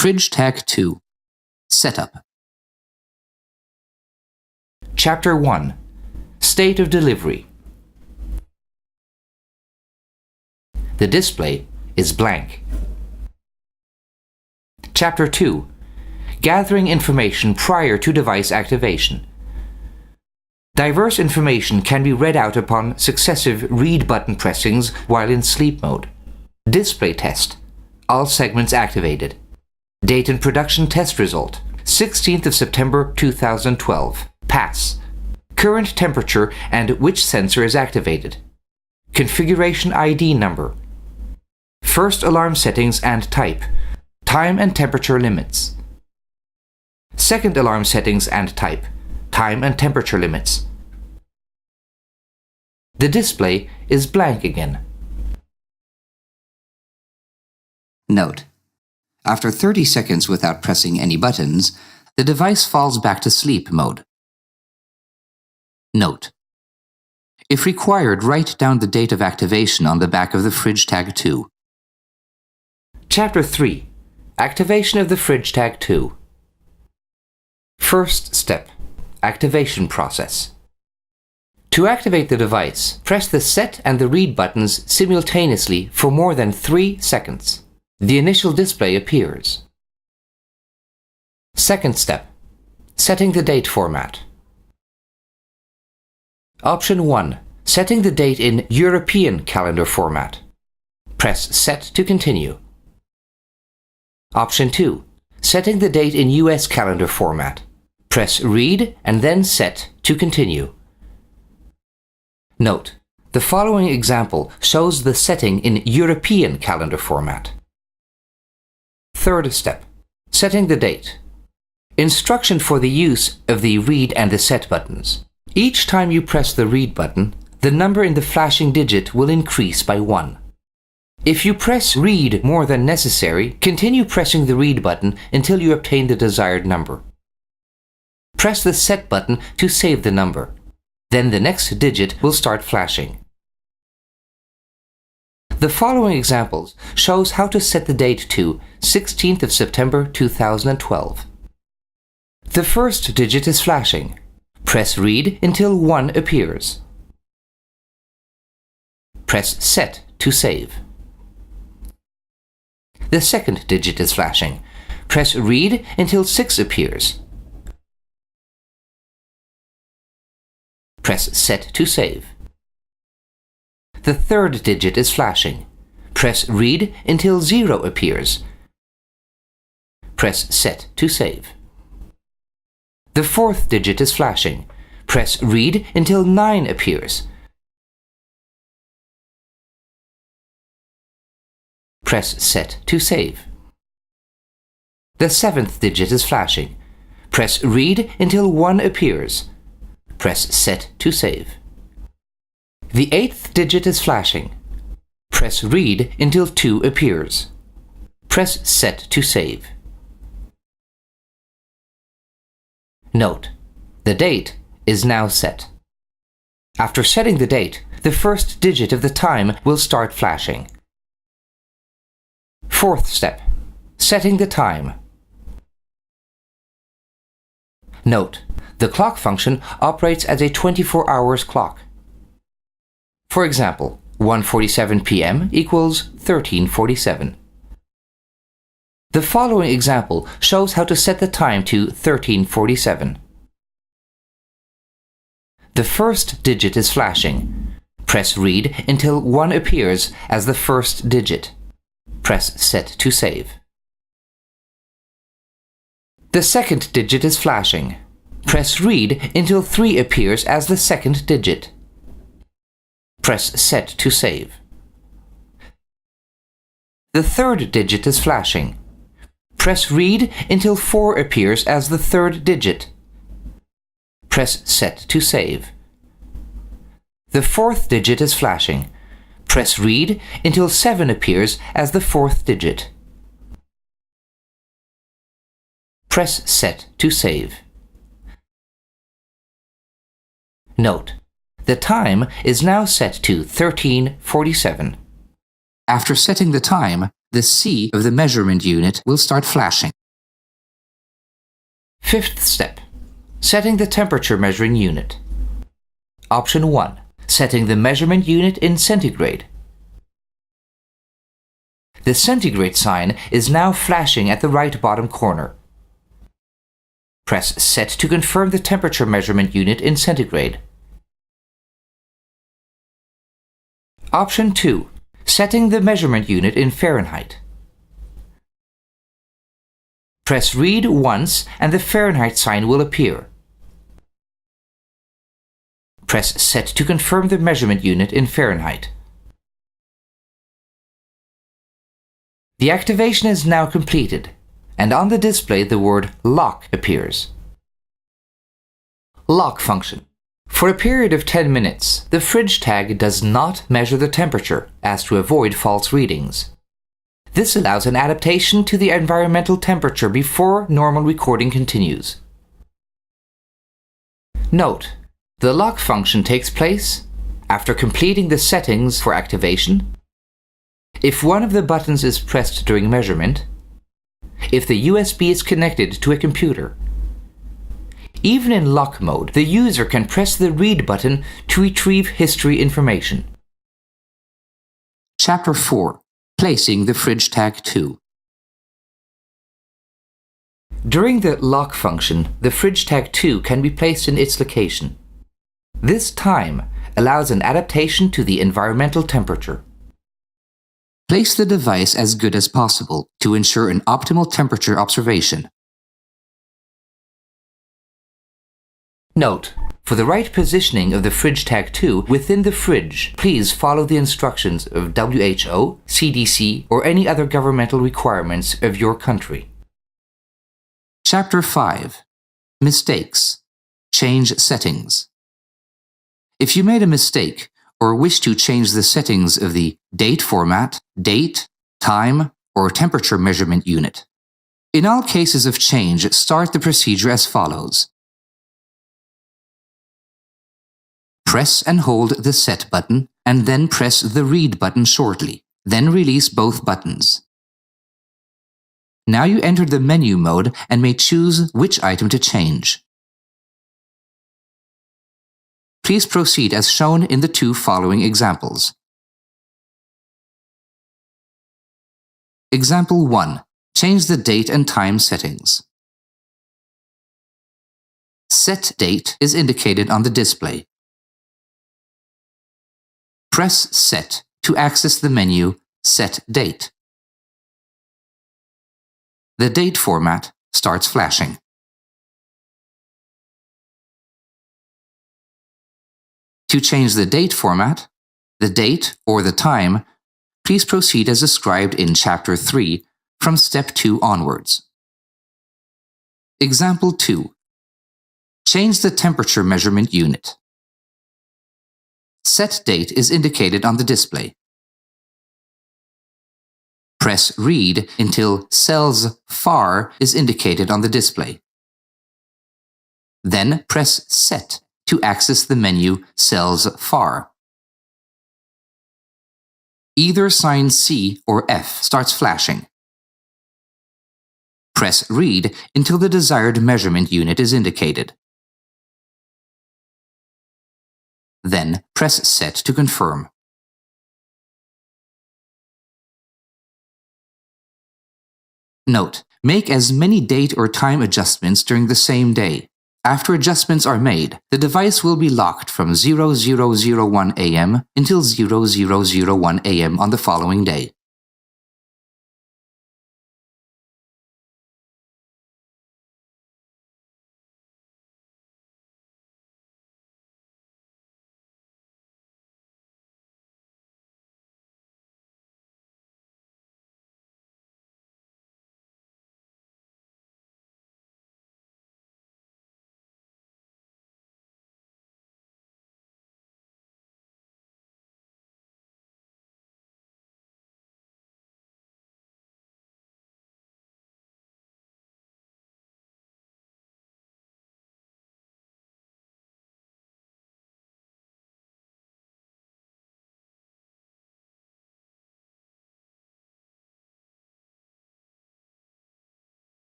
Fridge Tag 2. Setup. Chapter 1. State of delivery. The display is blank. Chapter 2. Gathering information prior to device activation. Diverse information can be read out upon successive read button pressings while in sleep mode. Display test. All segments activated. Date and production test result. 16th of September 2012. Pass. Current temperature and which sensor is activated. Configuration ID number. First alarm settings and type. Time and temperature limits. Second alarm settings and type. Time and temperature limits. The display is blank again. Note: after 30 seconds without pressing any buttons, the device falls back to sleep mode. Note: if required, write down the date of activation on the back of the Fridge Tag 2. Chapter 3. Activation of the Fridge Tag 2. First step. Activation process. To activate the device, press the set and the read buttons simultaneously for more than 3 seconds. The initial display appears. Second step. Setting the date format. Option 1. Setting the date in European calendar format. Press Set to continue. Option 2. Setting the date in US calendar format. Press Read and then Set to continue. Note: the following example shows the setting in European calendar format. Third step. Setting the date. Instruction for the use of the Read and the Set buttons. Each time you press the Read button, the number in the flashing digit will increase by 1. If you press Read more than necessary, continue pressing the Read button until you obtain the desired number. Press the Set button to save the number. Then the next digit will start flashing. The following examples shows how to set the date to 16th of September 2012. The first digit is flashing. Press Read until 1 appears. Press Set to save. The second digit is flashing. Press Read until 6 appears. Press Set to save. The third digit is flashing. Press Read until 0 appears. Press Set to save. The fourth digit is flashing. Press Read until 9 appears. Press Set to save. The seventh digit is flashing. Press Read until 1 appears. Press Set to save. The eighth digit is flashing. Press Read until 2 appears. Press Set to save. Note: the date is now set. After setting the date, the first digit of the time will start flashing. Fourth step. Setting the time. Note: the clock function operates as a 24 hours clock. For example, 1:47 p.m. equals 13:47. The following example shows how to set the time to 13:47. The first digit is flashing. Press Read until 1 appears as the first digit. Press Set to save. The second digit is flashing. Press Read until 3 appears as the second digit. Press Set to save. The third digit is flashing. Press Read until 4 appears as the third digit. Press Set to save. The fourth digit is flashing. Press Read until 7 appears as the fourth digit. Press Set to save. Note: the time is now set to 13:47. After setting the time, the C of the measurement unit will start flashing. Fifth step. Setting the temperature measuring unit. Option 1. Setting the measurement unit in centigrade. The centigrade sign is now flashing at the right bottom corner. Press Set to confirm the temperature measurement unit in centigrade. Option 2. Setting the measurement unit in Fahrenheit. Press Read once and the Fahrenheit sign will appear. Press Set to confirm the measurement unit in Fahrenheit. The activation is now completed, and on the display the word Lock appears. Lock function. For a period of 10 minutes, the fridge tag does not measure the temperature as to avoid false readings. This allows an adaptation to the environmental temperature before normal recording continues. Note: the lock function takes place after completing the settings for activation, if one of the buttons is pressed during measurement, if the USB is connected to a computer. Even in lock mode, the user can press the read button to retrieve history information. Chapter 4. Placing the fridge tag 2. During the lock function, the fridge tag 2 can be placed in its location. This time allows an adaptation to the environmental temperature. Place the device as good as possible to ensure an optimal temperature observation. Note: for the right positioning of the fridge tag 2 within the fridge, please follow the instructions of WHO, CDC, or any other governmental requirements of your country. Chapter 5. Mistakes. Change settings. If you made a mistake or wish to change the settings of the date format, date, time, or temperature measurement unit, in all cases of change, start the procedure as follows. Press and hold the Set button, and then press the Read button shortly. Then release both buttons. Now you enter the menu mode and may choose which item to change. Please proceed as shown in the two following examples. Example 1. Change the date and time settings. Set date is indicated on the display. Press Set to access the menu Set Date. The date format starts flashing. To change the date format, the date or the time, please proceed as described in Chapter 3 from Step 2 onwards. Example 2. Change the temperature measurement unit. Set date is indicated on the display. Press Read until cells far is indicated on the display. Then press Set to access the menu cells far. Either sign C or F starts flashing. Press Read until the desired measurement unit is indicated. Then press Set to confirm. Note: make as many date or time adjustments during the same day. After adjustments are made, the device will be locked from 0001 AM until 0001 AM on the following day.